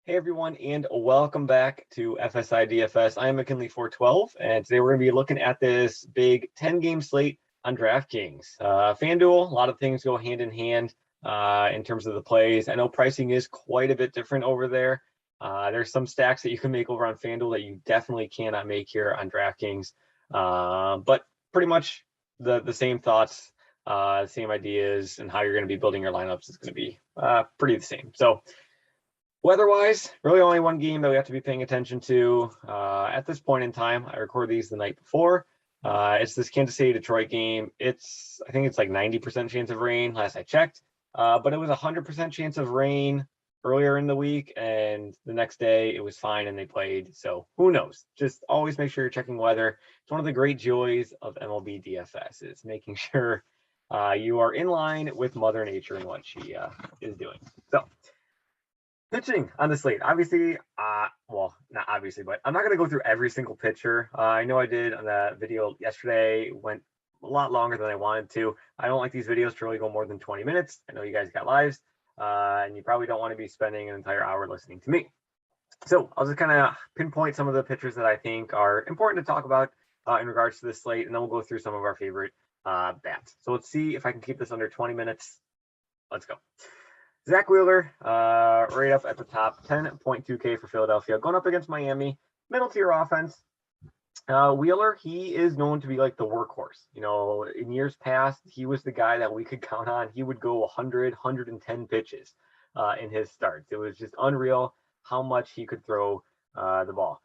Hey everyone, and welcome back to FSi DFS. I am McKinley412, and today we're going to be looking at this big 10-game slate on DraftKings. FanDuel, a lot of things go hand in hand in terms of the plays. I know pricing is quite a bit different over there. There's some stacks that you can make over on FanDuel that you definitely cannot make here on DraftKings, but pretty much the same thoughts, same ideas, and how you're going to be building your lineups is going to be pretty the same. So weather-wise, really only one game that we have to be paying attention to at this point in time. I record these the night before. It's this Kansas City-Detroit game. I think it's like 90% chance of rain, last I checked. But it was 100% chance of rain earlier in the week, and the next day it was fine and they played. So who knows? Just always make sure you're checking weather. It's one of the great joys of MLB DFS is making sure you are in line with Mother Nature and what she is doing. So pitching on the slate, obviously, well, not obviously, but I'm not going to go through every single pitcher. I know I did on the video yesterday, went a lot longer than I wanted to. I don't like these videos to really go more than 20 minutes. I know you guys got lives, and you probably don't want to be spending an entire hour listening to me. So I'll just kind of pinpoint some of the pitchers that I think are important to talk about in regards to this slate, and then we'll go through some of our favorite bats. So let's see if I can keep this under 20 minutes. Let's go. Zach Wheeler, right up at the top, 10.2K for Philadelphia, going up against Miami, middle tier offense. Wheeler, he is known to be like the workhorse. You know, in years past, he was the guy that we could count on. He would go 100, 110 pitches in his starts. It was just unreal how much he could throw the ball.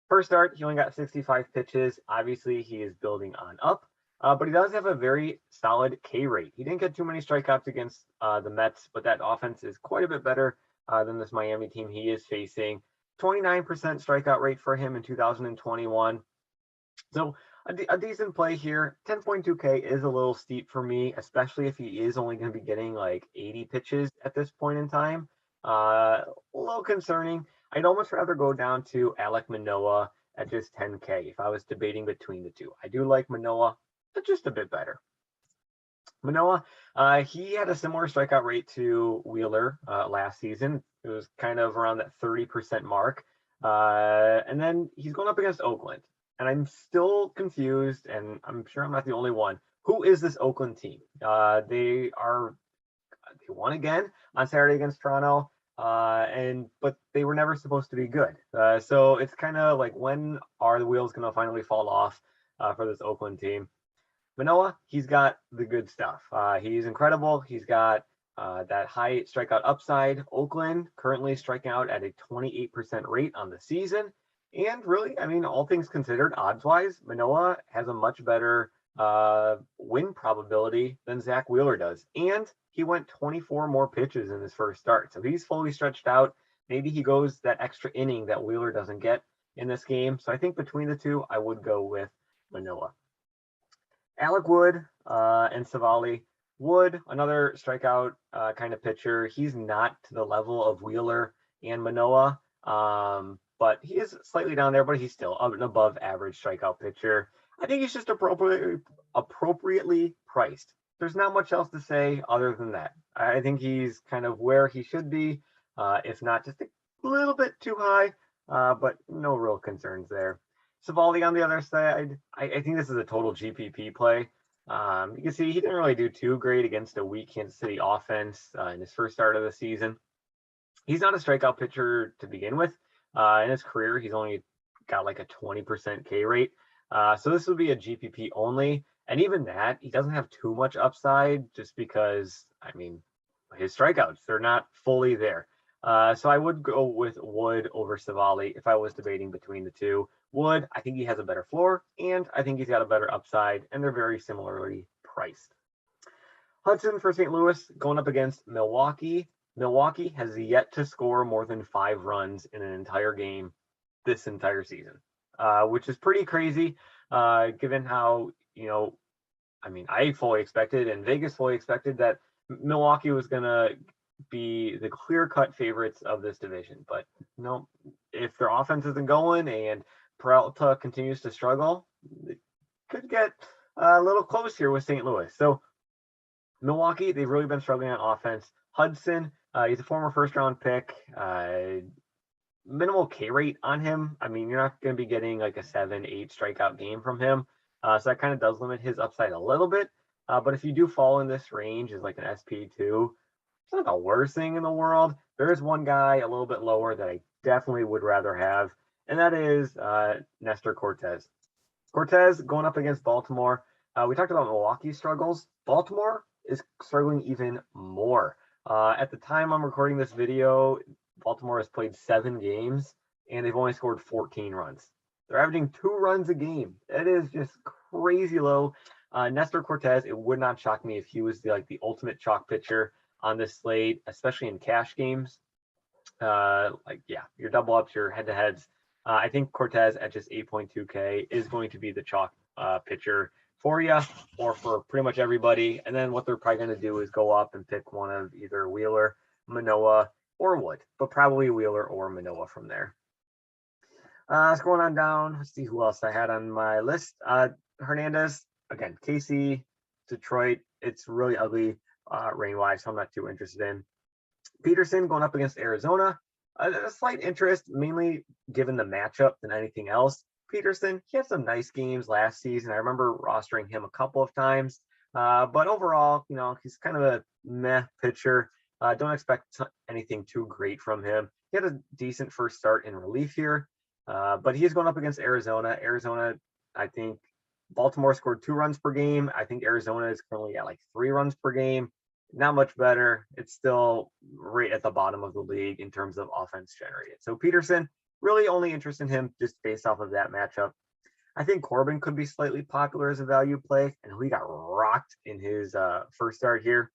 First start, he only got 65 pitches. Obviously, he is building on up. But he does have a very solid K rate. He didn't get too many strikeouts against the Mets, but that offense is quite a bit better than this Miami team he is facing. 29% strikeout rate for him in 2021. So a decent play here. 10.2K is a little steep for me, especially if he is only going to be getting like 80 pitches at this point in time. A little concerning. I'd almost rather go down to Alek Manoah at just 10K if I was debating between the two. I do like Manoah, but just a bit better. Manoah, he had a similar strikeout rate to Wheeler last season. It was kind of around that 30% mark. And then he's going up against Oakland. And I'm still confused, and I'm sure I'm not the only one. Who is this Oakland team? They won again on Saturday against Toronto. But they were never supposed to be good. So it's kind of like, when are the wheels going to finally fall off for this Oakland team? Manoah, he's got the good stuff. He's incredible. He's got that high strikeout upside. Oakland currently striking out at a 28% rate on the season. And really, I mean, all things considered, odds-wise, Manoah has a much better win probability than Zach Wheeler does. And he went 24 more pitches in his first start. So he's fully stretched out. Maybe he goes that extra inning that Wheeler doesn't get in this game. So I think between the two, I would go with Manoah. Alec Wood and Savali. Wood, another strikeout kind of pitcher. He's not to the level of Wheeler and Manoah, but he is slightly down there, but he's still an above average strikeout pitcher. I think he's just appropriately priced. There's not much else to say other than that. I think he's kind of where he should be, if not just a little bit too high, but no real concerns there. Savali on the other side, I think this is a total GPP play. You can see he didn't really do too great against a weak Kansas City offense in his first start of the season. He's not a strikeout pitcher to begin with. In his career, he's only got like a 20% K rate. So this would be a GPP only. And even that, he doesn't have too much upside just because, I mean, his strikeouts, they're not fully there. So I would go with Wood over Savali if I was debating between the two. Wood, I think he has a better floor, and I think he's got a better upside, and they're very similarly priced. Hudson for St. Louis going up against Milwaukee. Milwaukee has yet to score more than 5 runs in an entire game this entire season, which is pretty crazy given how, I mean, I fully expected and Vegas fully expected that Milwaukee was going to be the clear-cut favorites of this division. But no, if their offense isn't going and Peralta continues to struggle, it could get a little close here with St. Louis. So Milwaukee, they've really been struggling on offense. Hudson, he's a former first-round pick. minimal K rate on him. I mean, you're not going to be getting like a 7-8 strikeout game from him. So that kind of does limit his upside a little bit. But if you do fall in this range as like an SP2, it's not the worst thing in the world. There is one guy a little bit lower that I definitely would rather have, and that is Nestor Cortes. Cortes going up against Baltimore. We talked about Milwaukee's struggles. Baltimore is struggling even more. At the time I'm recording this video, Baltimore has played 7 games, and they've only scored 14 runs. They're averaging 2 runs a game. That is just crazy low. Nestor Cortes, it would not shock me if he was the ultimate chalk pitcher on this slate, especially in cash games. Your double ups, your head to heads. I think Cortes at just 8.2K is going to be the chalk pitcher for you or for pretty much everybody. And then what they're probably going to do is go up and pick one of either Wheeler, Manoah, or Wood, but probably Wheeler or Manoah from there. Scrolling on down, let's see who else I had on my list. Hernandez, again, KC, Detroit. It's really ugly rain-wise, so I'm not too interested in. Peterson going up against Arizona. A slight interest, mainly given the matchup than anything else. Peterson, he had some nice games last season. I remember rostering him a couple of times. But overall, he's kind of a meh pitcher. Don't expect anything too great from him. He had a decent first start in relief here. But he's going up against Arizona. Arizona, I think Baltimore scored 2 runs per game. I think Arizona is currently at like 3 runs per game. Not much better. It's still right at the bottom of the league in terms of offense generated. So Peterson, really only interest in him just based off of that matchup. I think Corbin could be slightly popular as a value play, and he got rocked in his first start here.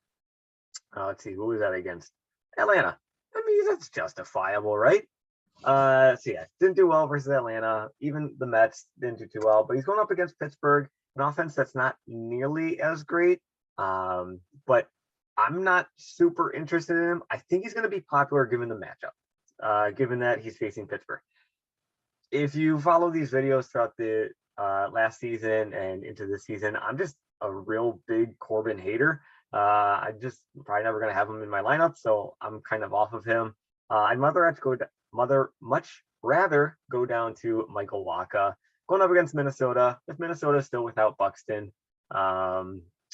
Let's see, who was that against? Atlanta. I mean, that's justifiable, right? Didn't do well versus Atlanta. Even the Mets didn't do too well, but he's going up against Pittsburgh, an offense that's not nearly as great. But I'm not super interested in him. I think he's going to be popular given the matchup, given that he's facing Pittsburgh. If you follow these videos throughout the last season and into this season, I'm just a real big Corbin hater. I just probably never going to have him in my lineup, so I'm kind of off of him. I'd much rather go down to Michael Wacha going up against Minnesota. If Minnesota is still without Buxton,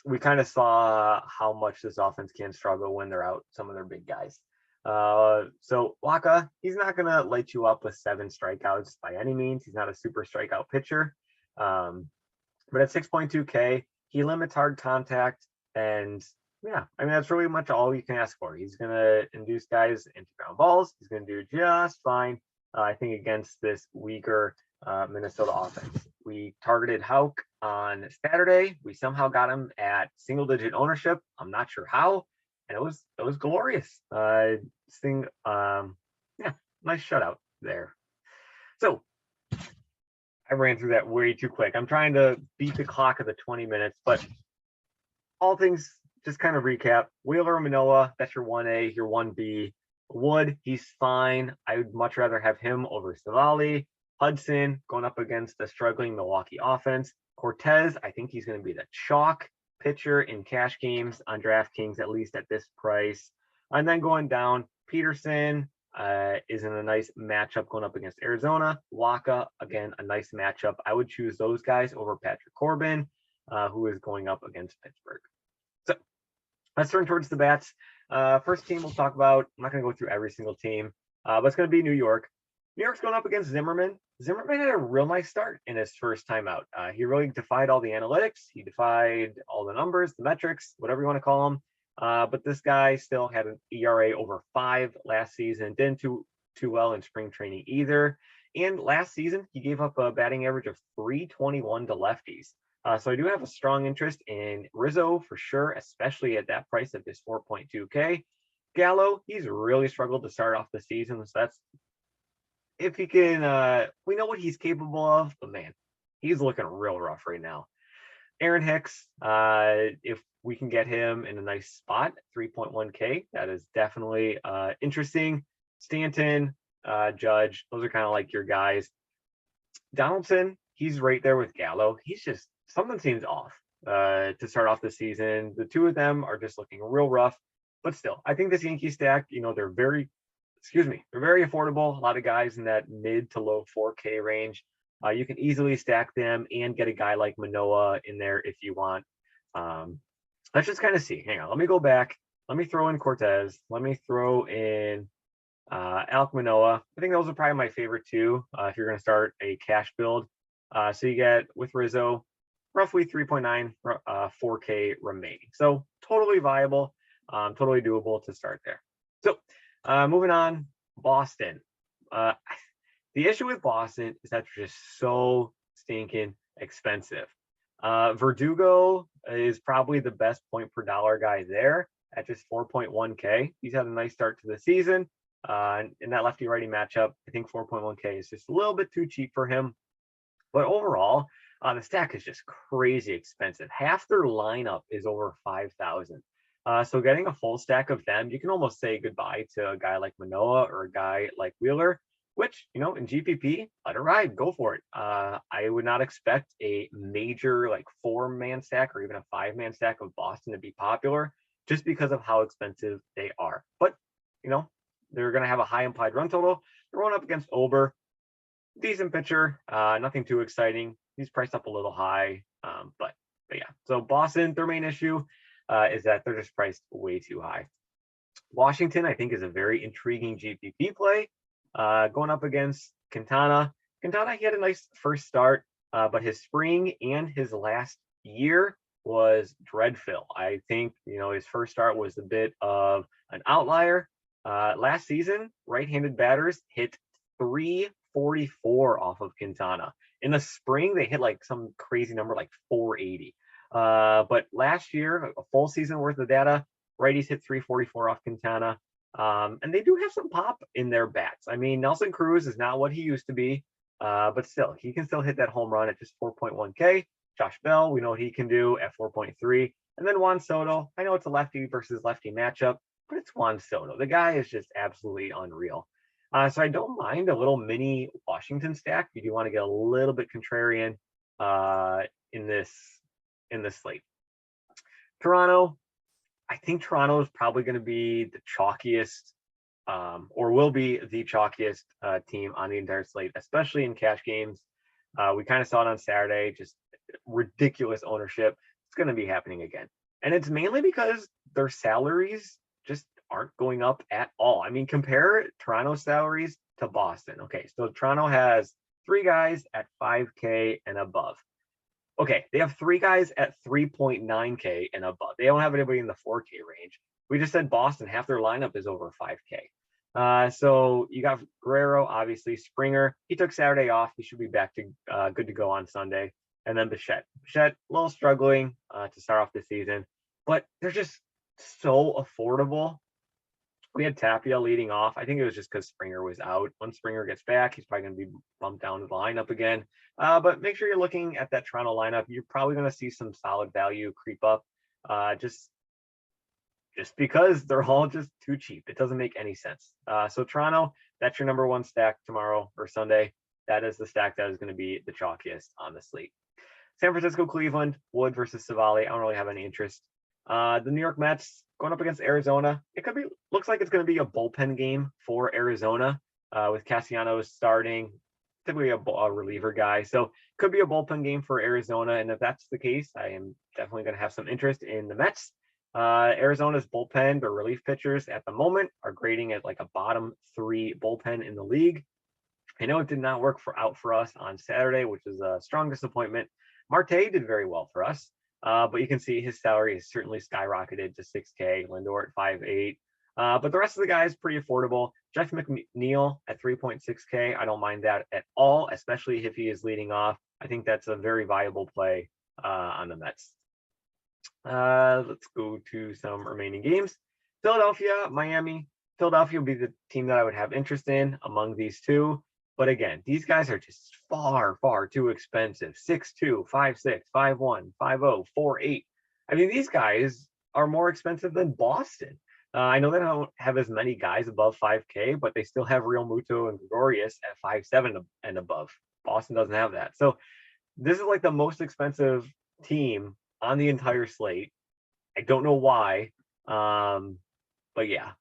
we kind of saw how much this offense can struggle when they're out some of their big guys. So Wacha, he's not going to light you up with 7 strikeouts by any means. He's not a super strikeout pitcher. But at 6.2K, he limits hard contact. And yeah, I mean, that's really much all you can ask for. He's going to induce guys into ground balls. He's going to do just fine, I think, against this weaker Minnesota offense. We targeted Houck on Saturday. We somehow got him at single-digit ownership. I'm not sure how, and it was glorious. Nice shutout there. So I ran through that way too quick. I'm trying to beat the clock of the 20 minutes, but all things just kind of recap. Wheeler, Manoah, that's your 1A, your 1B. Wood, he's fine. I would much rather have him over Savali. Hudson going up against the struggling Milwaukee offense. Cortes, I think he's going to be the chalk pitcher in cash games on DraftKings, at least at this price. And then going down, Peterson is in a nice matchup going up against Arizona. Wacha, again, a nice matchup. I would choose those guys over Patrick Corbin, who is going up against Pittsburgh. So let's turn towards the bats. First team we'll talk about, I'm not going to go through every single team, but it's going to be New York. New York's going up against Zimmerman. Zimmerman had a real nice start in his first time out. He really defied all the analytics. He defied all the numbers, the metrics, whatever you want to call them. But this guy still had an ERA over 5 last season. Didn't do too well in spring training either. And last season, he gave up a batting average of 321 to lefties. So I do have a strong interest in Rizzo for sure, especially at that price of this 4.2K. Gallo, he's really struggled to start off the season. So that's, if he can, we know what he's capable of, but man, he's looking real rough right now. Aaron Hicks, if we can get him in a nice spot, 3.1K, that is definitely interesting. Stanton, Judge, those are kind of like your guys. Donaldson, he's right there with Gallo. He's just, something seems off to start off the season. The two of them are just looking real rough, but still, I think this Yankee stack, they're very excuse me, they're very affordable. A lot of guys in that mid to low 4K range. You can easily stack them and get a guy like Manoah in there if you want. Let's just kind of see. Hang on, let me go back. Let me throw in Cortez. Let me throw in Alek Manoah. I think those are probably my favorite two if you're going to start a cash build. So you get with Rizzo roughly 3.9 4K remaining. So totally viable, totally doable to start there. So moving on, Boston. The issue with Boston is that they're just so stinking expensive. Verdugo is probably the best point per dollar guy there at just 4.1K. He's had a nice start to the season. In that lefty righty matchup, I think 4.1K is just a little bit too cheap for him. But overall, the stack is just crazy expensive. Half their lineup is over 5,000. So getting a full stack of them, you can almost say goodbye to a guy like Manoah or a guy like Wheeler, which, in GPP, let it ride, go for it. I would not expect a major like 4-man stack or even a 5-man stack of Boston to be popular just because of how expensive they are. But, they're going to have a high implied run total. They're going up against Ober. Decent pitcher, nothing too exciting. He's priced up a little high, but yeah. So Boston, their main issue is that they're just priced way too high. Washington, I think, is a very intriguing GPP play. Going up against Quintana. Quintana, he had a nice first start, but his spring and his last year was dreadful. I think, his first start was a bit of an outlier. Last season, right-handed batters hit 344 off of Quintana. In the spring, they hit like some crazy number, like 480. But last year, a full season worth of data, righties hit 344 off Quintana. And they do have some pop in their bats. I mean, Nelson Cruz is not what he used to be, but still, he can still hit that home run at just 4.1K. Josh Bell, we know what he can do at 4.3. And then Juan Soto, I know it's a lefty versus lefty matchup, but it's Juan Soto. The guy is just absolutely unreal. So I don't mind a little mini Washington stack if you do want to get a little bit contrarian in this slate. Toronto, I think Toronto is probably going to be the chalkiest or will be the chalkiest team on the entire slate, especially in cash games. We kind of saw it on Saturday, just ridiculous ownership. It's going to be happening again. And it's mainly because their salaries just aren't going up at all. I mean, compare Toronto's salaries to Boston. Okay, so Toronto has 3 guys at 5K and above. Okay, they have 3 guys at 3.9K and above. They don't have anybody in the 4K range. We just said Boston, half their lineup is over 5K. So you got Guerrero, obviously. Springer, he took Saturday off. He should be back to good to go on Sunday. And then Bichette. Bichette, a little struggling to start off the season, but they're just so affordable. We had Tapia leading off. I think it was just because Springer was out. When Springer gets back, he's probably going to be bumped down to the lineup again. But make sure you're looking at that Toronto lineup. You're probably going to see some solid value creep up just because they're all just too cheap. It doesn't make any sense. So Toronto, that's your number 1 stack tomorrow or Sunday. That is the stack that is going to be the chalkiest on the slate. San Francisco, Cleveland, Wood versus Savali. I don't really have any interest. The New York Mets going up against Arizona. Looks like it's going to be a bullpen game for Arizona with Castellanos starting, typically a reliever guy. So could be a bullpen game for Arizona. And if that's the case, I am definitely going to have some interest in the Mets. Arizona's bullpen, their relief pitchers at the moment are grading at like a bottom 3 bullpen in the league. I know it did not work out for us on Saturday, which is a strong disappointment. Marte did very well for us. But you can see his salary has certainly skyrocketed to 6K, Lindor at 5.8. But the rest of the guys pretty affordable. Jeff McNeil at 3.6K. I don't mind that at all, especially if he is leading off. I think that's a very viable play on the Mets. Let's go to some remaining games. Philadelphia, Miami. Philadelphia would be the team that I would have interest in among these two. But again, these guys are just far, far too expensive. 6'2", 5'6", 5'1", 5'0", 4'8". I mean, these guys are more expensive than Boston. I know they don't have as many guys above 5K, but they still have Real Muto and Gregorius at 5'7" and above. Boston doesn't have that. So this is like the most expensive team on the entire slate. I don't know why. But yeah,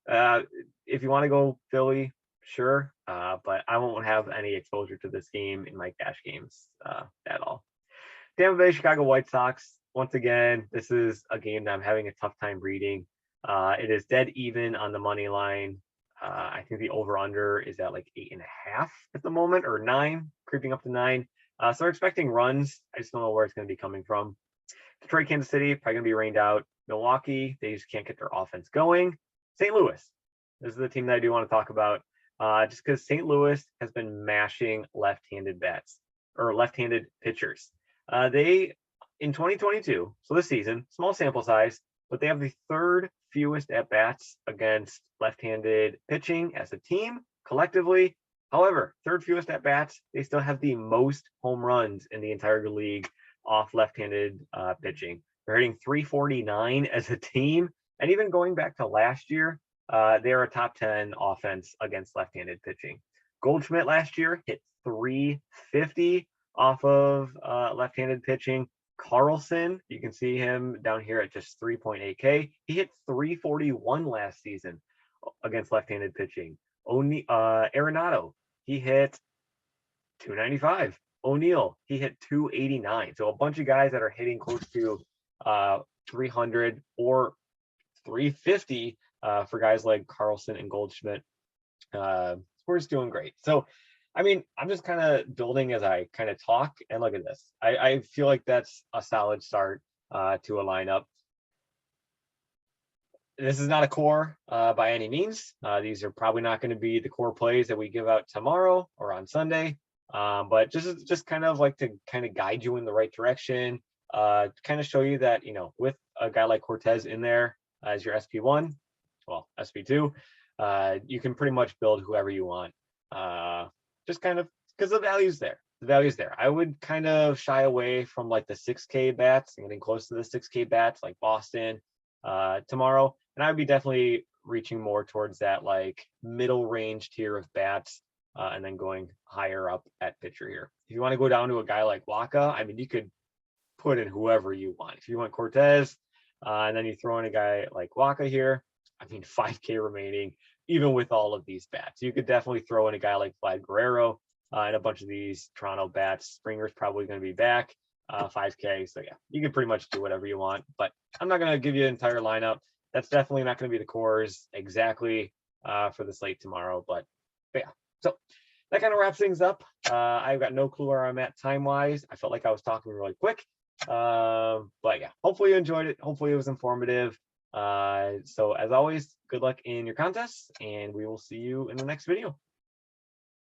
if you want to go Philly, sure. But I won't have any exposure to this game in my cash games at all. Tampa Bay, Chicago White Sox. Once again, this is a game that I'm having a tough time reading. It is dead even on the money line. I think the over/under is at like 8.5 at the moment, or 9, creeping up to 9. So we're expecting runs. I just don't know where it's going to be coming from. Detroit, Kansas City, probably going to be rained out. Milwaukee, they just can't get their offense going. St. Louis, this is the team that I do want to talk about, just because St. Louis has been mashing left-handed bats or left-handed pitchers. They, in 2022, so this season, small sample size, but they have the third fewest at-bats against left-handed pitching as a team collectively. However, third fewest at-bats, they still have the most home runs in the entire league off left-handed pitching. They're hitting 349 as a team. And even going back to last year, they're a top 10 offense against left-handed pitching. Goldschmidt last year hit 350 off of left-handed pitching. Carlson, you can see him down here at just 3.8K. He hit 341 last season against left-handed pitching. Arenado, he hit 295. O'Neill, he hit 289. So a bunch of guys that are hitting close to 300 or 350 for guys like Carlson and Goldschmidt. We're doing great. So, I mean, I'm just kind of building as I kind of talk, and look at this. I feel like that's a solid start to a lineup. This is not a core by any means. These are probably not going to be the core plays that we give out tomorrow or on Sunday. But just kind of like to kind of guide you in the right direction, kind of show you that, with a guy like Cortez in there as your SP1, well, SP2, you can pretty much build whoever you want. Just kind of because the value's there. The value's there. I would kind of shy away from like the 6K bats and getting close to the 6K bats like Boston tomorrow. And I would be definitely reaching more towards that like middle range tier of bats. And then going higher up at pitcher here. If you want to go down to a guy like Waka, I mean, you could put in whoever you want. If you want Cortez, and then you throw in a guy like Waka here, I mean, 5K remaining, even with all of these bats. You could definitely throw in a guy like Vlad Guerrero and a bunch of these Toronto bats. Springer's probably going to be back, 5K. So, yeah, you can pretty much do whatever you want. But I'm not going to give you an entire lineup. That's definitely not going to be the cores exactly for the slate tomorrow. But yeah. So that kind of wraps things up. I've got no clue where I'm at time-wise. I felt like I was talking really quick. But yeah, hopefully you enjoyed it. Hopefully it was informative. So as always, good luck in your contests, and we will see you in the next video.